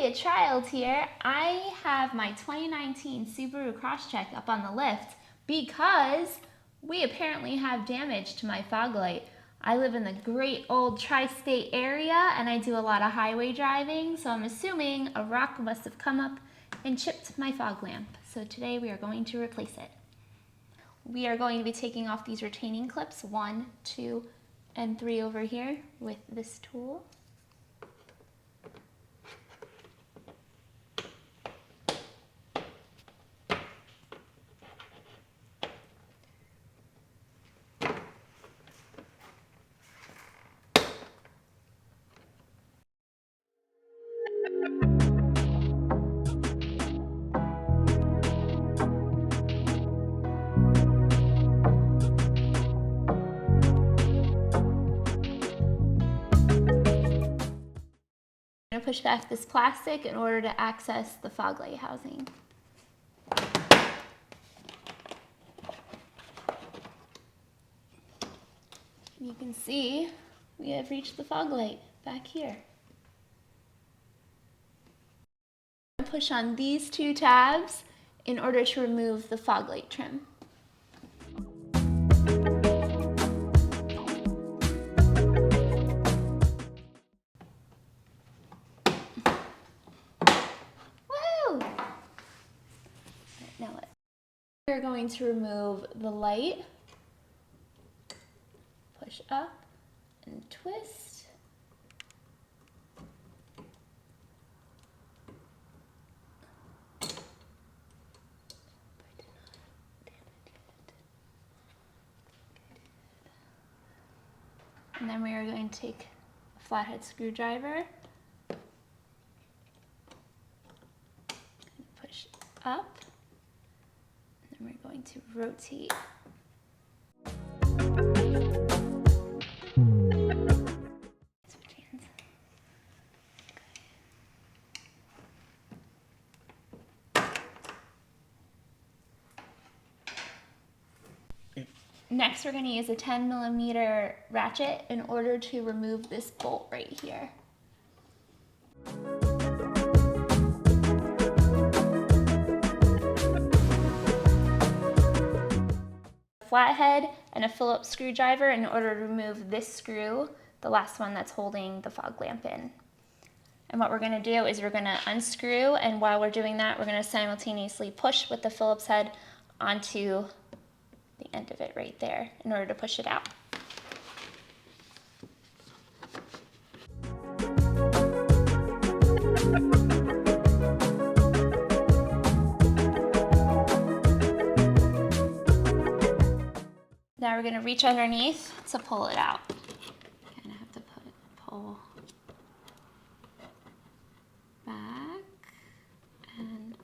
a child here, I have my 2019 Subaru Crosstrek up on the lift because we apparently have damage to my fog light. I live in the great old tri-state area and I do a lot of highway driving, so I'm assuming a rock must have come up and chipped my fog lamp. So today we are going to replace it. We are going to be taking off these retaining clips, 1, 2, and 3 over here with this tool. I'm going to push back this plastic in order to access the fog light housing. You can see we have reached the fog light back here. Push on these 2 tabs in order to remove the fog light trim. Woo! Now we're going to remove the light. Push up and twist. And then we are going to take a flathead screwdriver, push up, and then we're going to rotate. Next, we're going to use a 10mm ratchet in order to remove this bolt right here. Flathead and a Phillips screwdriver in order to remove this screw, the last one that's holding the fog lamp in. And what we're going to do is we're going to unscrew, and while we're doing that, we're going to simultaneously push with the Phillips head onto the end of it right there in order to push it out. Now we're going to reach underneath to pull it out. Kind of have to pull back and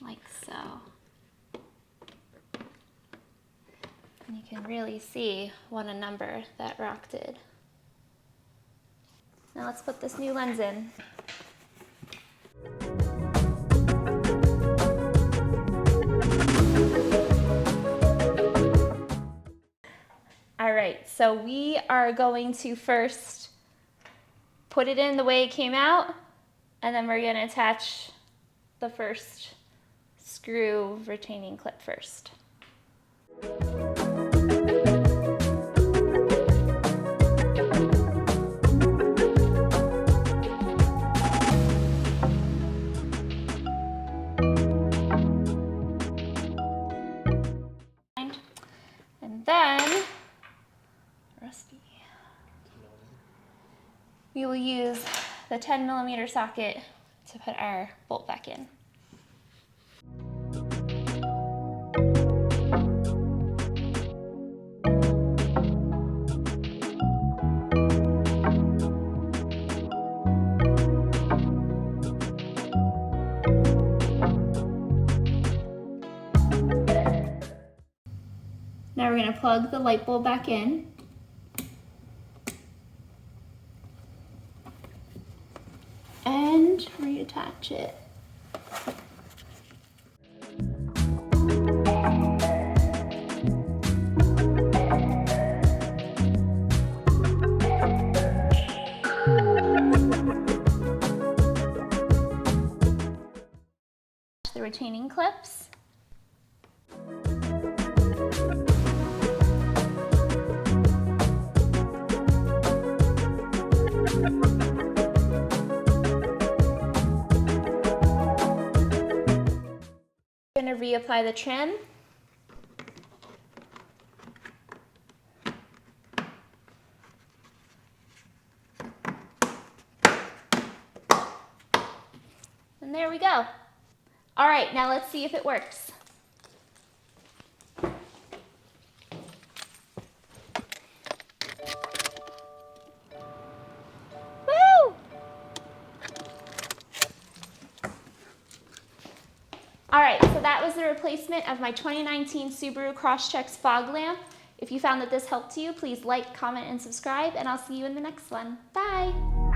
like so. And you can really see what a number that rock did. Now let's put this new lens in. All right, so we are going to first put it in the way it came out, and then we're going to attach the first screw retaining clip first. And then, we will use the 10mm socket to put our bolt back in. Now we're going to plug the light bulb back in. And reattach it. retaining clips. I'm going to reapply the trim. And there we go. All right, now let's see if it works. Woo! All right, so that was the replacement of my 2019 Subaru Crosstrek's fog lamp. If you found that this helped you, please like, comment, and subscribe, and I'll see you in the next one. Bye!